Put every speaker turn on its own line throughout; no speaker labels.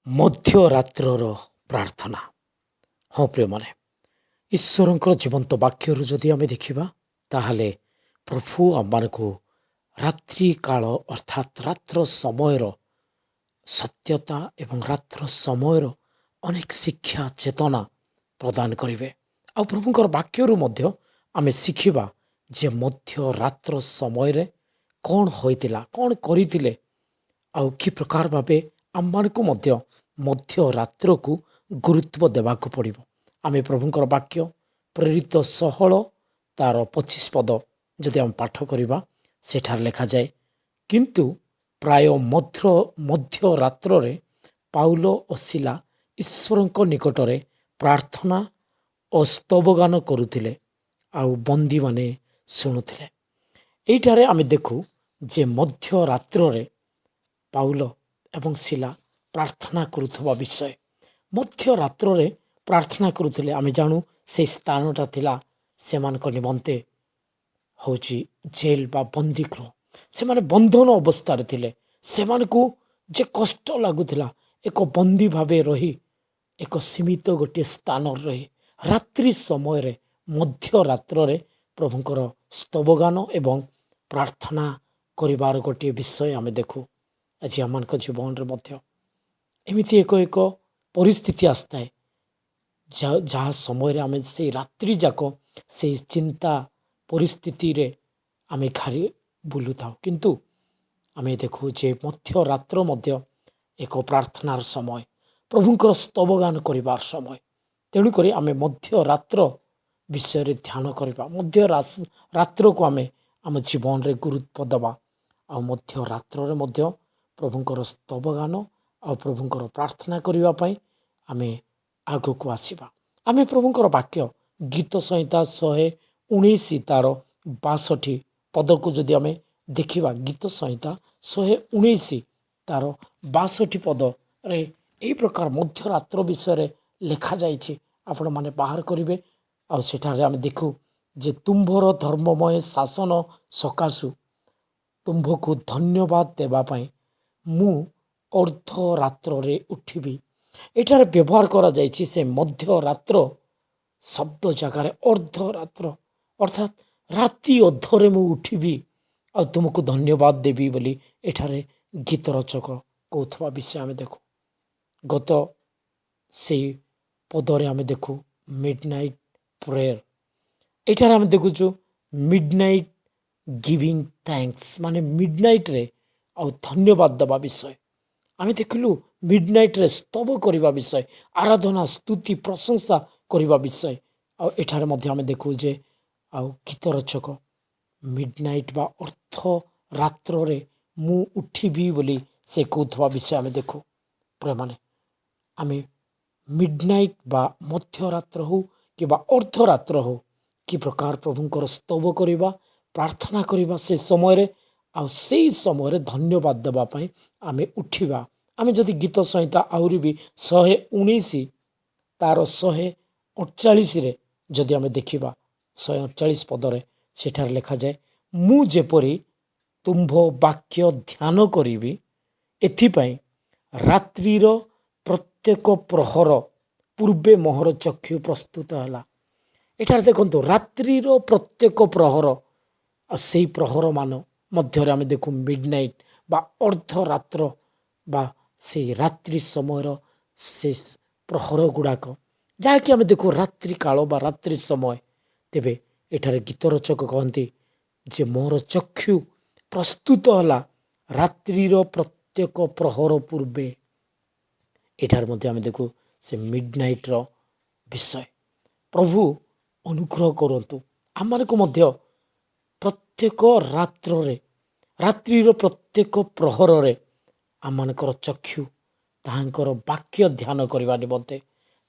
ମଧ୍ୟରାତ୍ରର ପ୍ରାର୍ଥନା। ହଁ ପ୍ରିୟମାନେ, ଈଶ୍ୱରଙ୍କର ଜୀବନ୍ତ ବାକ୍ୟରୁ ଯଦି ଆମେ ଦେଖିବା ତାହେଲେ ପ୍ରଭୁ ଆମମାନଙ୍କୁ ରାତ୍ରି କାଳ ଅର୍ଥାତ୍ ରାତ୍ର ସମୟର ସତ୍ୟତା ଏବଂ ରାତ୍ର ସମୟର ଅନେକ ଶିକ୍ଷା ଚେତନା ପ୍ରଦାନ କରିବେ। ଆଉ ପ୍ରଭୁଙ୍କର ବାକ୍ୟରୁ ମଧ୍ୟ ଆମେ ଶିଖିବା ଯେ ମଧ୍ୟରାତ୍ର ସମୟରେ କ'ଣ ହୋଇଥିଲା, କ'ଣ କରିଥିଲେ, ଆଉ କି ପ୍ରକାର ଭାବେ ଆମମାନଙ୍କୁ ମଧ୍ୟରାତ୍ରକୁ ଗୁରୁତ୍ୱ ଦେବାକୁ ପଡ଼ିବ। ଆମେ ପ୍ରଭୁଙ୍କର ବାକ୍ୟ ପ୍ରେରିତ 16 ତାର 25 ପଦ ଯଦି ଆମେ ପାଠ କରିବା, ସେଠାରେ ଲେଖାଯାଏ, କିନ୍ତୁ ପ୍ରାୟ ମଧ୍ୟରାତ୍ରରେ ପାଉଲ ଓ ସିଲା ଈଶ୍ୱରଙ୍କ ନିକଟରେ ପ୍ରାର୍ଥନା ଓ ସ୍ତବଗାନ କରୁଥିଲେ, ଆଉ ବନ୍ଦୀମାନେ ଶୁଣୁଥିଲେ। ଏଇଠାରେ ଆମେ ଦେଖୁ ଯେ ମଧ୍ୟରାତ୍ରରେ ପାଉଲ ଏବଂ ସିଲା ପ୍ରାର୍ଥନା କରୁଥିବା ବିଷୟ। ମଧ୍ୟରାତ୍ରରେ ପ୍ରାର୍ଥନା କରୁଥିଲେ। ଆମେ ଜାଣୁ ସେହି ସ୍ଥାନଟା ଥିଲା ସେମାନଙ୍କ ନିମନ୍ତେ ହେଉଛି ଜେଲ୍ ବା ବନ୍ଦୀଗୃହ। ସେମାନେ ବନ୍ଧନ ଅବସ୍ଥାରେ ଥିଲେ। ସେମାନଙ୍କୁ ଯେ କଷ୍ଟ ଲାଗୁଥିଲା ଏକ ବନ୍ଦୀ ଭାବେ ରହି, ଏକ ସୀମିତ ଗୋଟିଏ ସ୍ଥାନରେ ରହି ରାତ୍ରି ସମୟରେ ମଧ୍ୟରାତ୍ରରେ ପ୍ରଭୁଙ୍କର ସ୍ତବଗାନ ଏବଂ ପ୍ରାର୍ଥନା କରିବାର ଗୋଟିଏ ବିଷୟ ଆମେ ଦେଖୁ। ଆଜି ଆମମାନଙ୍କ ଜୀବନରେ ମଧ୍ୟ ଏମିତି ଏକ ପରିସ୍ଥିତି ଆସିଥାଏ ଯାହା ସମୟରେ ଆମେ ସେଇ ରାତ୍ରି ଯାକ ସେଇ ଚିନ୍ତା ପରିସ୍ଥିତିରେ ଆମେ ଘାରି ବୁଲୁଥାଉ। କିନ୍ତୁ ଆମେ ଦେଖୁ ଯେ ମଧ୍ୟରାତ୍ର ମଧ୍ୟ ଏକ ପ୍ରାର୍ଥନାର ସମୟ, ପ୍ରଭୁଙ୍କର ସ୍ତବଗାନ କରିବାର ସମୟ। ତେଣୁକରି ଆମେ ମଧ୍ୟରାତ୍ର ବିଷୟରେ ଧ୍ୟାନ କରିବା। ରାତ୍ରକୁ ଆମେ ଆମ ଜୀବନରେ ଗୁରୁତ୍ୱ ଦେବା। ଆଉ ମଧ୍ୟରାତ୍ରରେ ମଧ୍ୟ ପ୍ରଭୁଙ୍କର ସ୍ତବଗାନ ଆଉ ପ୍ରଭୁଙ୍କର ପ୍ରାର୍ଥନା କରିବା ପାଇଁ ଆମେ ଆଗକୁ ଆସିବା। ଆମେ ପ୍ରଭୁଙ୍କର ବାକ୍ୟ ଗୀତ ସଂହିତା 119 ତାର 62 ପଦକୁ ଯଦି ଆମେ ଦେଖିବା, ଗୀତ ସଂହିତା 119 ତାର 62 ପଦରେ ଏହି ପ୍ରକାର ମଧ୍ୟରାତ୍ର ବିଷୟରେ ଲେଖାଯାଇଛି। ଆପଣମାନେ ବାହାର କରିବେ। ଆଉ ସେଠାରେ ଆମେ ଦେଖୁ ଯେ ତୁମ୍ଭର ଧର୍ମମୟ ଶାସନ ସକାଶୁ ତୁମ୍ଭକୁ ଧନ୍ୟବାଦ ଦେବା ପାଇଁ ମୁଁ ଅର୍ଦ୍ଧରାତ୍ରରେ ଉଠିବି। ଏଠାରେ ବ୍ୟବହାର କରାଯାଇଛି ସେ ମଧ୍ୟରାତ୍ର ଶବ୍ଦ ଜାଗାରେ ଅର୍ଦ୍ଧରାତ୍ର, ଅର୍ଥାତ୍ ରାତି ଅଧରେ ମୁଁ ଉଠିବି ଆଉ ତୁମକୁ ଧନ୍ୟବାଦ ଦେବି ବୋଲି ଏଠାରେ ଗୀତ ରଚକ କହୁଥିବା ବିଷୟ ଆମେ ଦେଖୁ। ଗତ ସେଇ ପଦରେ ଆମେ ଦେଖୁ ମିଡନାଇଟ୍ ପ୍ରେୟର। ଏଠାରେ ଆମେ ଦେଖୁଛୁ ମିଡନାଇଟ୍ ଗିଭିଂ ଥ୍ୟାଙ୍କ୍ସ, ମାନେ ମିଡନାଇଟ୍ରେ ଆଉ ଧନ୍ୟବାଦ ଦେବା ବିଷୟ। ଆମେ ଦେଖିଲୁ ମିଡନାଇଟ୍ରେ ସ୍ତବ କରିବା ବିଷୟ, ଆରାଧନା, ସ୍ତୁତି, ପ୍ରଶଂସା କରିବା ବିଷୟ। ଆଉ ଏଠାରେ ମଧ୍ୟ ଆମେ ଦେଖୁ ଯେ ଆଉ ଗୀତ ରଚକ ମିଡନାଇଟ୍ ବା ଅର୍ଦ୍ଧରାତ୍ରରେ ମୁଁ ଉଠିବି ବୋଲି ସେ କହୁଥିବା ବିଷୟ ଆମେ ଦେଖୁ। ପ୍ରିୟମାନେ, ଆମେ ମିଡନାଇଟ୍ ବା ମଧ୍ୟରାତ୍ର ହେଉ କିମ୍ବା ଅର୍ଦ୍ଧରାତ୍ର ହେଉ, କି ପ୍ରକାର ପ୍ରଭୁଙ୍କର ସ୍ତବ କରିବା, ପ୍ରାର୍ଥନା କରିବା ସେ ସମୟରେ, ଆଉ ସେଇ ସମୟରେ ଧନ୍ୟବାଦ ଦେବା ପାଇଁ ଆମେ ଉଠିବା। ଆମେ ଯଦି ଗୀତ ସଂହିତା ଆହୁରି ବି 119 ତାର 148ରେ ଯଦି ଆମେ ଦେଖିବା, 148 ପଦରେ ସେଠାରେ ଲେଖାଯାଏ, ମୁଁ ଯେପରି ତୁମ୍ଭ ବାକ୍ୟ ଧ୍ୟାନ କରିବି, ଏଥିପାଇଁ ରାତ୍ରିର ପ୍ରତ୍ୟେକ ପ୍ରହର ପୂର୍ବେ ମୋହର ଚକ୍ଷୁ ପ୍ରସ୍ତୁତ ହେଲା। ଏଠାରେ ଦେଖନ୍ତୁ ରାତ୍ରିର ପ୍ରତ୍ୟେକ ପ୍ରହର, ଆଉ ସେଇ ପ୍ରହର ମାନ ମଧ୍ୟରେ ଆମେ ଦେଖୁ ମିଡନାଇଟ୍ ବା ଅର୍ଦ୍ଧରାତ୍ର ବା ସେଇ ରାତ୍ରି ସମୟର ସେ ପ୍ରହର ଗୁଡ଼ାକ, ଯାହାକି ଆମେ ଦେଖୁ ରାତ୍ରି କାଳ ବା ରାତ୍ରି ସମୟ। ତେବେ ଏଠାରେ ଗୀତ ରଚକ କହନ୍ତି ଯେ ମୋର ଚକ୍ଷୁ ପ୍ରସ୍ତୁତ ହେଲା ରାତ୍ରିର ପ୍ରତ୍ୟେକ ପ୍ରହର ପୂର୍ବେ। ଏଠାରେ ମଧ୍ୟ ଆମେ ଦେଖୁ ସେ ମିଡନାଇଟ୍ର ବିଷୟ। ପ୍ରଭୁ ଅନୁଗ୍ରହ କରନ୍ତୁ ଆମମାନଙ୍କୁ ମଧ୍ୟ ପ୍ରତ୍ୟେକ ରାତ୍ରିର ପ୍ରତ୍ୟେକ ପ୍ରହରରେ ଆମମାନଙ୍କର ଚକ୍ଷୁ ତାହାଙ୍କର ବାକ୍ୟ ଧ୍ୟାନ କରିବା ନିମନ୍ତେ,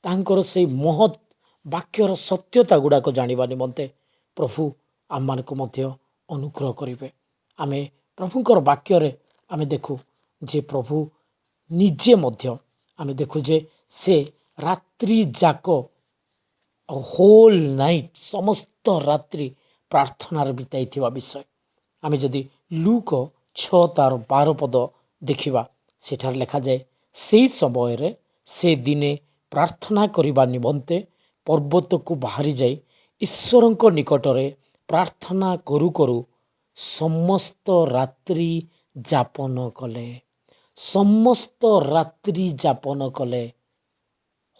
ତାହାଙ୍କର ସେଇ ମହତ୍ ବାକ୍ୟର ସତ୍ୟତା ଗୁଡ଼ାକ ଜାଣିବା ନିମନ୍ତେ ପ୍ରଭୁ ଆମମାନଙ୍କୁ ମଧ୍ୟ ଅନୁଗ୍ରହ କରିବେ। ଆମେ ପ୍ରଭୁଙ୍କର ବାକ୍ୟରେ ଆମେ ଦେଖୁ ଯେ ପ୍ରଭୁ ନିଜେ ମଧ୍ୟ ଆମେ ଦେଖୁ ଯେ ସେ ରାତ୍ରି ଯାକ ଆଉ ହୋଲ୍ ନାଇଟ୍, ସମସ୍ତ ରାତ୍ରି ପ୍ରାର୍ଥନାରେ ବିତାଇଥିବା ବିଷୟ। ଆମେ ଯଦି ଲୁକ 6 ତାର 12 ପଦ ଦେଖିବା, ସେଠାରେ ଲେଖାଯାଏ, ସେହି ସମୟରେ ସେ ଦିନେ ପ୍ରାର୍ଥନା କରିବା ନିମନ୍ତେ ପର୍ବତକୁ ବାହାରି ଯାଇ ଈଶ୍ୱରଙ୍କ ନିକଟରେ ପ୍ରାର୍ଥନା କରୁ କରୁ ସମସ୍ତ ରାତ୍ରି ଯାପନ କଲେ। ସମସ୍ତ ରାତ୍ରି ଯାପନ କଲେ।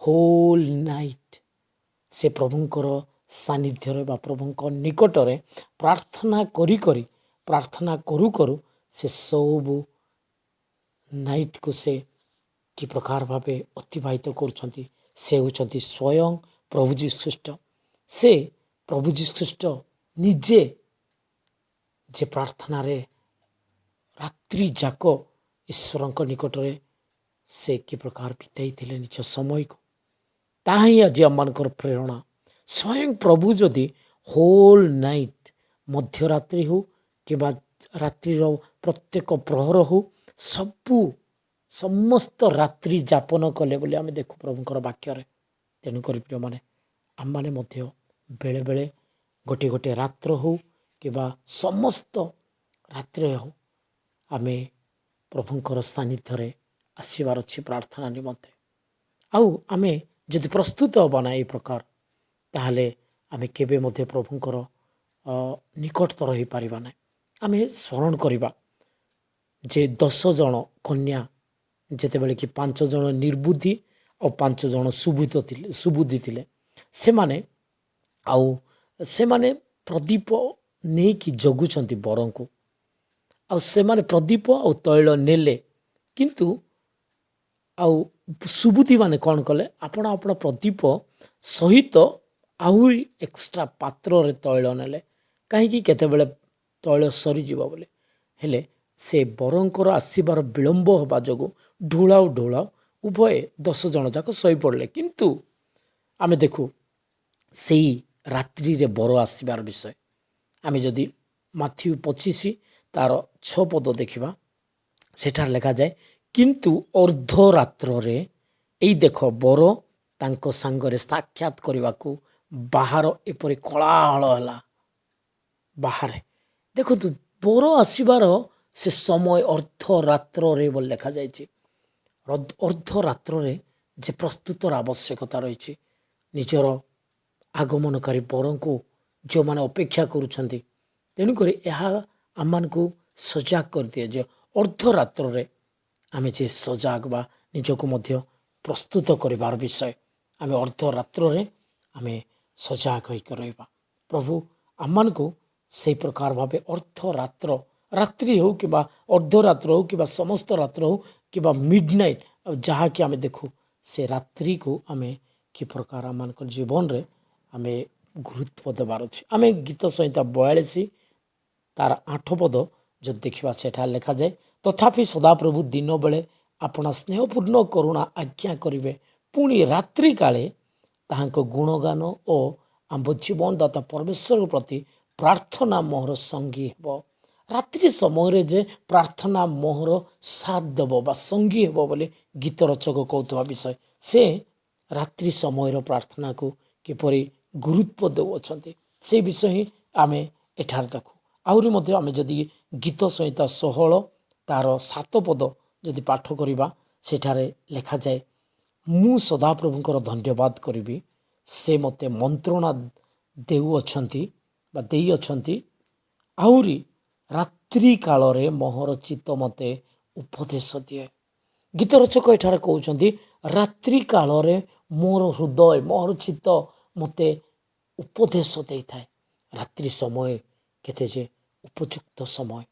ହୋଲ୍ ନାଇଟ୍ ସେ ପ୍ରଭୁଙ୍କର ସାନ୍ନିଧ୍ୟରେ ବା ପ୍ରଭୁଙ୍କ ନିକଟରେ ପ୍ରାର୍ଥନା ପ୍ରାର୍ଥନା କରୁ କରୁ ସେ ସବୁ ନାଇଟ୍କୁ ସେ କି ପ୍ରକାର ଭାବେ ଅତିବାହିତ କରୁଛନ୍ତି। ସେ ହେଉଛନ୍ତି ସ୍ୱୟଂ ପ୍ରଭୁ ଯୀଶୁ ଖ୍ରୀଷ୍ଟ। ସେ ପ୍ରଭୁ ଯୀଶୁ ଖ୍ରୀଷ୍ଟ ନିଜେ ଯେ ପ୍ରାର୍ଥନାରେ ରାତ୍ରି ଯାକ ଈଶ୍ୱରଙ୍କ ନିକଟରେ ସେ କି ପ୍ରକାର ବିତାଇଥିଲେ ନିଜ ସମୟକୁ, ତାହା ହିଁ ଆଜି ଆମମାନଙ୍କର ପ୍ରେରଣା। ସ୍ୱୟଂ ପ୍ରଭୁ ଯଦି ହୋଲ୍ ନାଇଟ୍ ମଧ୍ୟରାତ୍ରି ହେଉ କିମ୍ବା ରାତ୍ରିର ପ୍ରତ୍ୟେକ ପ୍ରହର ହେଉ ସମସ୍ତ ରାତ୍ରି ଯାପନ କଲେ ବୋଲି ଆମେ ଦେଖୁ ପ୍ରଭୁଙ୍କର ବାକ୍ୟରେ। ତେଣୁକରି ପ୍ରିୟମାନେ, ଆମମାନେ ମଧ୍ୟ ବେଳେବେଳେ ଗୋଟିଏ ଗୋଟିଏ ରାତ୍ର ହେଉ କିମ୍ବା ସମସ୍ତ ରାତ୍ରିରେ ହେଉ ଆମେ ପ୍ରଭୁଙ୍କର ସାନ୍ନିଧ୍ୟରେ ଆସିବାର ଅଛି ପ୍ରାର୍ଥନା ନିମନ୍ତେ। ଆଉ ଆମେ ଯଦି ପ୍ରସ୍ତୁତ ହେବା ନା ଏ ପ୍ରକାର, ତାହେଲେ ଆମେ କେବେ ମଧ୍ୟ ପ୍ରଭୁଙ୍କର ନିକଟତର ହୋଇପାରିବା ନାହିଁ। ଆମେ ସ୍ମରଣ କରିବା ଯେ 10 ଜଣ କନ୍ୟା ଯେତେବେଳେ କି 5 ଜଣ ନିର୍ବୁଦ୍ଧି ଆଉ 5 ଜଣ ସୁବୁଦ୍ଧି ଥିଲେ, ସେମାନେ ପ୍ରଦୀପ ନେଇକି ଜଗୁଛନ୍ତି ବରଙ୍କୁ। ଆଉ ସେମାନେ ପ୍ରଦୀପ ଆଉ ତୈଳ ନେଲେ, କିନ୍ତୁ ଆଉ ସୁବୁଦ୍ଧିମାନେ କ'ଣ କଲେ? ଆପଣ ପ୍ରଦୀପ ସହିତ ଆହୁରି ଏକ୍ସଟ୍ରା ପାତ୍ରରେ ତୈଳ ନେଲେ। କାହିଁକି? କେତେବେଳେ ତୈଳ ସରିଯିବ ବୋଲି। ହେଲେ ସେ ବରଙ୍କର ଆସିବାର ବିଳମ୍ବ ହେବା ଯୋଗୁଁ ଢୋଳାଉ ଉଭୟ 10 ଜଣ ଯାକ ଶୋଇପଡ଼ିଲେ। କିନ୍ତୁ ଆମେ ଦେଖୁ ସେଇ ରାତ୍ରିରେ ବର ଆସିବାର ବିଷୟ। ଆମେ ଯଦି ମାଥ୍ୟୁ 25 ତାର 6 ପଦ ଦେଖିବା, ସେଠାରେ ଲେଖାଯାଏ, କିନ୍ତୁ ଅର୍ଦ୍ଧରାତ୍ରରେ ଏଇ ଦେଖ ବର ତାଙ୍କ ସାଙ୍ଗରେ ସାକ୍ଷାତ କରିବାକୁ ବାହାର ଏପରି କୋଳାହଳ ହେଲା। ବାହାରେ ଦେଖନ୍ତୁ, ବର ଆସିବାର ସେ ସମୟ ଅର୍ଦ୍ଧରାତ୍ରରେ ବୋଲି ଲେଖାଯାଇଛି। ଅର୍ଦ୍ଧରାତ୍ରରେ ଯେ ପ୍ରସ୍ତୁତର ଆବଶ୍ୟକତା ରହିଛି ନିଜର ଆଗମନକାରୀ ବରଙ୍କୁ ଯେଉଁମାନେ ଅପେକ୍ଷା କରୁଛନ୍ତି। ତେଣୁକରି ଏହା ଆମମାନଙ୍କୁ ସଜାଗ କରିଦିଏ ଯେ ଅର୍ଦ୍ଧରାତ୍ରରେ ଆମେ ଯେ ସଜାଗ ବା ନିଜକୁ ମଧ୍ୟ ପ୍ରସ୍ତୁତ କରିବାର ବିଷୟ। ଆମେ ଅର୍ଦ୍ଧରାତ୍ରରେ ଆମେ ସଜାଗ ହୋଇକି ରହିବା। ପ୍ରଭୁ ଆମମାନଙ୍କୁ ସେହି ପ୍ରକାର ଭାବେ ରାତ୍ରି ହେଉ କିମ୍ବା ଅର୍ଦ୍ଧରାତ୍ର ହେଉ କିମ୍ବା ସମସ୍ତ ରାତ୍ର ହେଉ କିମ୍ବା ମିଡ଼୍ ନାଇଟ୍, ଯାହାକି ଆମେ ଦେଖୁ ସେ ରାତ୍ରିକୁ ଆମେ କି ପ୍ରକାର ଆମମାନଙ୍କ ଜୀବନରେ ଆମେ ଗୁରୁତ୍ୱ ଦେବାର ଅଛି। ଆମେ ଗୀତ ସଂହିତା 42 ତାର 8 ପଦ ଯଦି ଦେଖିବା, ସେଠାରେ ଲେଖାଯାଏ, ତଥାପି ସଦାପ୍ରଭୁ ଦିନ ବେଳେ ଆପଣା ସ୍ନେହପୂର୍ଣ୍ଣ କରୁଣା ଆଜ୍ଞା କରିବେ, ପୁଣି ରାତ୍ରି କାଳେ ତାହାଙ୍କ ଗୁଣଗାନ ଓ ଆମ୍ଭ ଜୀବନଦାତା ପରମେଶ୍ୱର ପ୍ରତି ପ୍ରାର୍ଥନା ମୋହର ସଙ୍ଗୀ ହେବ। ରାତ୍ରି ସମୟରେ ଯେ ପ୍ରାର୍ଥନା ମୋହର ସାଥ ଦେବ ବା ସଙ୍ଗୀ ହେବ ବୋଲି ଗୀତ ରଚକ କହୁଥିବା ବିଷୟ। ସେ ରାତ୍ରି ସମୟର ପ୍ରାର୍ଥନାକୁ କିପରି ଗୁରୁତ୍ୱ ଦେଉଅଛନ୍ତି, ସେ ବିଷୟ ହିଁ ଆମେ ଏଠାରେ ଦେଖୁ। ଆହୁରି ମଧ୍ୟ ଆମେ ଯଦି ଗୀତ ସଂହିତା 16 ତାର 7 ପଦ ଯଦି ପାଠ କରିବା, ସେଠାରେ ଲେଖାଯାଏ, ମୁଁ ସଦାପ୍ରଭୁଙ୍କର ଧନ୍ୟବାଦ କରିବି, ସେ ମୋତେ ମନ୍ତ୍ରଣା ଦେଇଅଛନ୍ତି, ଆହୁରି ରାତ୍ରି କାଳରେ ମୋହର ଚିତ୍ତ ମୋତେ ଉପଦେଶ ଦିଏ। ଗୀତ ରଚକ ଏଠାରେ କହୁଛନ୍ତି, ରାତ୍ରି କାଳରେ ମୋର ହୃଦୟ ମୋହର ଚିତ୍ତ ମୋତେ ଉପଦେଶ ଦେଇଥାଏ। ରାତ୍ରି ସମୟ କେତେ ଯେ ଉପଯୁକ୍ତ ସମୟ,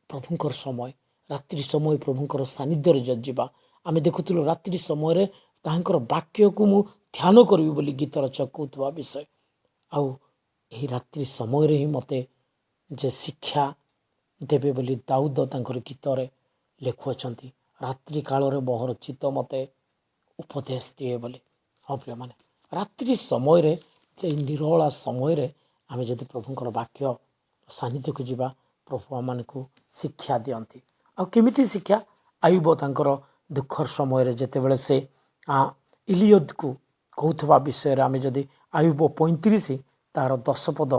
ପ୍ରଭୁଙ୍କର ସମୟ। ରାତ୍ରି ସମୟ ପ୍ରଭୁଙ୍କର ସାନ୍ନିଧ୍ୟରେ ଯଦି ଯିବା, ଆମେ ଦେଖୁଥିଲୁ ରାତ୍ରି ସମୟରେ ତାହାଙ୍କର ବାକ୍ୟକୁ ମୁଁ ଧ୍ୟାନ କରିବି ବୋଲି ଗୀତ ରଚକ କହୁଥିବା ବିଷୟ। ଆଉ ଏହି ରାତ୍ରି ସମୟରେ ହିଁ ମୋତେ ଯେ ଶିକ୍ଷା ଦେବେ ବୋଲି ଦାଉଦ ତାଙ୍କର ଗୀତରେ ଲେଖୁଅଛନ୍ତି। ରାତ୍ରି କାଳରେ ମୋହର ଚିତ୍ତ ମୋତେ ଉପଦେଶ ଦିଏ ବୋଲି। ହଁ ପ୍ରିୟମାନେ, ରାତ୍ରି ସମୟରେ ଯେ ନିରୋଳା ସମୟରେ ଆମେ ଯଦି ପ୍ରଭୁଙ୍କର ବାକ୍ୟ ସାନ୍ନିଧ୍ୟକୁ ଯିବା, ପ୍ରଭୁ ଆମମାନଙ୍କୁ ଶିକ୍ଷା ଦିଅନ୍ତି। ଆଉ କେମିତି ଶିକ୍ଷା? ଆୟୁବ ତାଙ୍କର ଦୁଃଖର ସମୟରେ ଯେତେବେଳେ ସେ ଇଲିୟଦକୁ କହୁଥିବା ବିଷୟରେ ଆମେ ଯଦି ଆୟୁବ 35 ତାର 10 ପଦ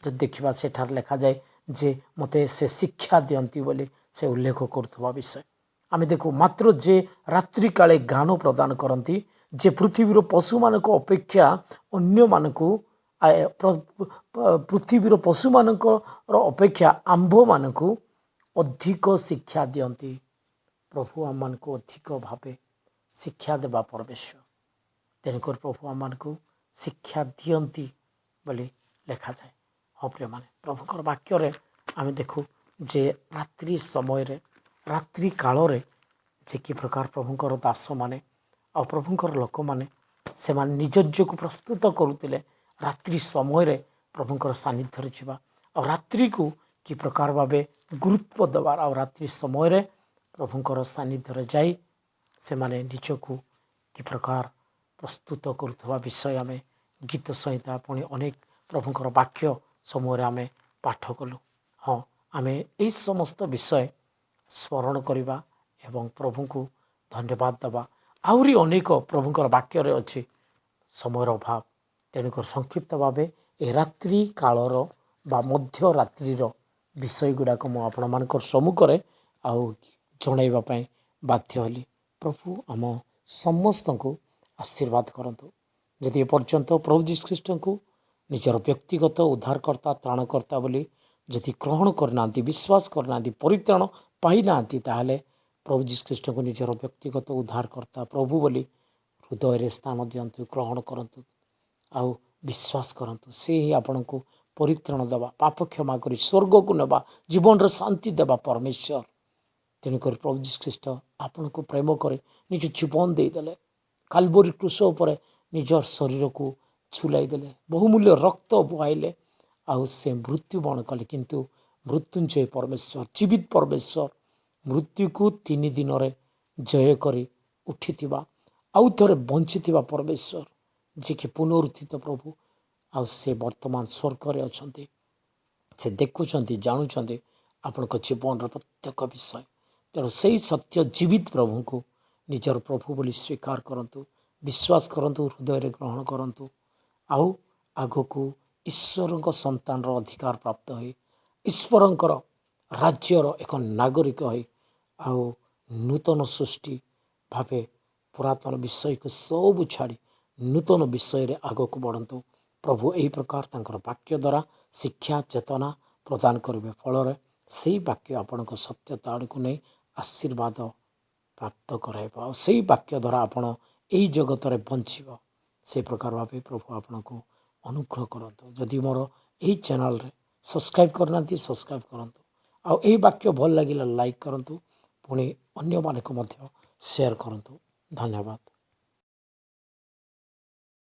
ଯଦି ଦେଖିବା, ସେଠାରେ ଲେଖାଯାଏ ଯେ ମୋତେ ସେ ଶିକ୍ଷା ଦିଅନ୍ତି ବୋଲି ସେ ଉଲ୍ଲେଖ କରୁଥିବା ବିଷୟ। ଆମେ ଦେଖୁ ମାତ୍ର ଯେ ରାତ୍ରି କାଳେ ଜ୍ଞାନ ପ୍ରଦାନ କରନ୍ତି, ଯେ ପୃଥିବୀର ପଶୁମାନଙ୍କ ଅପେକ୍ଷା ଅନ୍ୟମାନଙ୍କୁ ପୃଥିବୀର ପଶୁମାନଙ୍କର ଅପେକ୍ଷା ଆମ୍ଭମାନଙ୍କୁ ଅଧିକ ଶିକ୍ଷା ଦିଅନ୍ତି। ପ୍ରଭୁ ଆମମାନଙ୍କୁ ଅଧିକ ଭାବେ ଶିକ୍ଷା ଦେବା ପରମେଶ୍ୱର। ତେଣୁକରି ପ୍ରଭୁ ଆମମାନଙ୍କୁ ଶିକ୍ଷା ଦିଅନ୍ତି ବୋଲି ଲେଖାଯାଏ। ହଁ ପ୍ରିୟମାନେ, ପ୍ରଭୁଙ୍କର ବାକ୍ୟରେ ଆମେ ଦେଖୁ ଯେ ରାତ୍ରି ସମୟରେ, ରାତ୍ରି କାଳରେ ଯେ କି ପ୍ରକାର ପ୍ରଭୁଙ୍କର ଦାସମାନେ ଆଉ ପ୍ରଭୁଙ୍କର ଲୋକମାନେ ସେମାନେ ନିଜ ନିଜକୁ ପ୍ରସ୍ତୁତ କରୁଥିଲେ ରାତ୍ରି ସମୟରେ ପ୍ରଭୁଙ୍କର ସାନ୍ନିଧ୍ୟରେ ଯିବା, ଆଉ ରାତ୍ରିକୁ କି ପ୍ରକାର ଭାବେ ଗୁରୁତ୍ୱ ଦେବାର, ଆଉ ରାତ୍ରି ସମୟରେ ପ୍ରଭୁଙ୍କର ସାନ୍ନିଧ୍ୟରେ ଯାଇ ସେମାନେ ନିଜକୁ କି ପ୍ରକାର ପ୍ରସ୍ତୁତ କରୁଥିବା ବିଷୟ ଆମେ ଗୀତ ସଂହିତା ପୁଣି ଅନେକ ପ୍ରଭୁଙ୍କର ବାକ୍ୟ ସମୟରେ ଆମେ ପାଠ କଲୁ। ହଁ, ଆମେ ଏହି ସମସ୍ତ ବିଷୟ ସ୍ମରଣ କରିବା ଏବଂ ପ୍ରଭୁଙ୍କୁ ଧନ୍ୟବାଦ ଦେବା। ଆହୁରି ଅନେକ ପ୍ରଭୁଙ୍କର ବାକ୍ୟରେ ଅଛି, ସମୟର ଅଭାବ, ତେଣୁକରି ସଂକ୍ଷିପ୍ତ ଭାବେ ଏ ରାତ୍ରି କାଳର ବା ମଧ୍ୟରାତ୍ରିର ବିଷୟ ଗୁଡ଼ାକ ମୁଁ ଆପଣମାନଙ୍କର ସମ୍ମୁଖରେ ଆଉ ଜଣାଇବା ପାଇଁ ବାଧ୍ୟ ହେଲି। ପ୍ରଭୁ ଆମ ସମସ୍ତଙ୍କୁ ଆଶୀର୍ବାଦ କରନ୍ତୁ। ଯଦି ଏପର୍ଯ୍ୟନ୍ତ ପ୍ରଭୁ ଯୀଶୁ ଖ୍ରୀଷ୍ଟଙ୍କୁ ନିଜର ବ୍ୟକ୍ତିଗତ ଉଦ୍ଧାରକର୍ତ୍ତା ତ୍ରାଣକର୍ତ୍ତା ବୋଲି ଯଦି ଗ୍ରହଣ କରିନାହାନ୍ତି, ବିଶ୍ୱାସ କରିନାହାନ୍ତି, ପରିତ୍ରାଣ ପାଇନାହାନ୍ତି, ତାହେଲେ ପ୍ରଭୁ ଯୀଶୁ ଖ୍ରୀଷ୍ଟଙ୍କୁ ନିଜର ବ୍ୟକ୍ତିଗତ ଉଦ୍ଧାରକର୍ତ୍ତା ପ୍ରଭୁ ବୋଲି ହୃଦୟରେ ସ୍ଥାନ ଦିଅନ୍ତୁ, ଗ୍ରହଣ କରନ୍ତୁ ଆଉ ବିଶ୍ୱାସ କରନ୍ତୁ। ସେ ହିଁ ଆପଣଙ୍କୁ ପରିତ୍ରାଣ ଦେବା, ପାପ କ୍ଷମା କରି ସ୍ୱର୍ଗକୁ ନେବା, ଜୀବନରେ ଶାନ୍ତି ଦେବା ପରମେଶ୍ୱର। ତେଣୁକରି ପ୍ରଭୁ ଯୀଶୁ ଖ୍ରୀଷ୍ଟ ଆପଣଙ୍କୁ ପ୍ରେମ କରି ନିଜ ଜୀବନ ଦେଇଦେଲେ, କାଲବରୀ କ୍ରୁଶ ଉପରେ ନିଜର ଶରୀରକୁ ଝୁଲାଇ ଦେଲେ, ବହୁମୂଲ୍ୟ ରକ୍ତ ବୁହାଇଲେ, ଆଉ ସେ ମୃତ୍ୟୁବରଣ କଲେ। କିନ୍ତୁ ମୃତ୍ୟୁଞ୍ଜୟ ପରମେଶ୍ୱର, ଜୀବିତ ପରମେଶ୍ୱର, ମୃତ୍ୟୁକୁ 3 ଦିନରେ ଜୟ କରି ଉଠିଥିବା, ଆଉ ଥରେ ବଞ୍ଚିଥିବା ପରମେଶ୍ୱର, ଯିଏକି ପୁନରୁତ୍ଥିତ ପ୍ରଭୁ, ଆଉ ସେ ବର୍ତ୍ତମାନ ସ୍ୱର୍ଗରେ ଅଛନ୍ତି। ସେ ଦେଖୁଛନ୍ତି, ଜାଣୁଛନ୍ତି ଆପଣଙ୍କ ଜୀବନର ପ୍ରତ୍ୟେକ ବିଷୟ। ତେଣୁ ସେହି ସତ୍ୟ ଜୀବିତ ପ୍ରଭୁଙ୍କୁ ନିଜର ପ୍ରଭୁ ବୋଲି ସ୍ୱୀକାର କରନ୍ତୁ, ବିଶ୍ୱାସ କରନ୍ତୁ, ହୃଦୟରେ ଗ୍ରହଣ କରନ୍ତୁ, ଆଉ ଆଗକୁ ଈଶ୍ୱରଙ୍କ ସନ୍ତାନର ଅଧିକାର ପ୍ରାପ୍ତ ହୋଇ ଈଶ୍ୱରଙ୍କର ରାଜ୍ୟର ଏକ ନାଗରିକ ହୋଇ ଆଉ ନୂତନ ସୃଷ୍ଟି ଭାବେ ପୁରାତନ ବିଷୟକୁ ସବୁ ଛାଡ଼ି ନୂତନ ବିଷୟରେ ଆଗକୁ ବଢ଼ନ୍ତୁ। ପ୍ରଭୁ ଏହି ପ୍ରକାର ତାଙ୍କର ବାକ୍ୟ ଦ୍ୱାରା ଶିକ୍ଷା ଚେତନା ପ୍ରଦାନ କରିବେ, ଫଳରେ ସେହି ବାକ୍ୟ ଆପଣଙ୍କ ସତ୍ୟତା ଆଡ଼କୁ ନେଇ ଆଶୀର୍ବାଦ ପ୍ରାପ୍ତ କରାଇବ, ଆଉ ସେହି ବାକ୍ୟ ଦ୍ୱାରା ଆପଣ ଏହି ଜଗତରେ ବଞ୍ଚିବ। ସେହି ପ୍ରକାର ଭାବେ ପ୍ରଭୁ ଆପଣଙ୍କୁ ଅନୁଗ୍ରହ କରନ୍ତୁ। ଯଦି ମୋର ଏହି ଚ୍ୟାନେଲରେ ସବସ୍କ୍ରାଇବ୍ କରିନାହାନ୍ତି, ସବସ୍କ୍ରାଇବ୍ କରନ୍ତୁ, ଆଉ ଏହି ବାକ୍ୟ ଭଲ ଲାଗିଲେ ଲାଇକ୍ କରନ୍ତୁ, ପୁଣି ଅନ୍ୟମାନଙ୍କୁ ମଧ୍ୟ ସେୟାର କରନ୍ତୁ। ଧନ୍ୟବାଦ।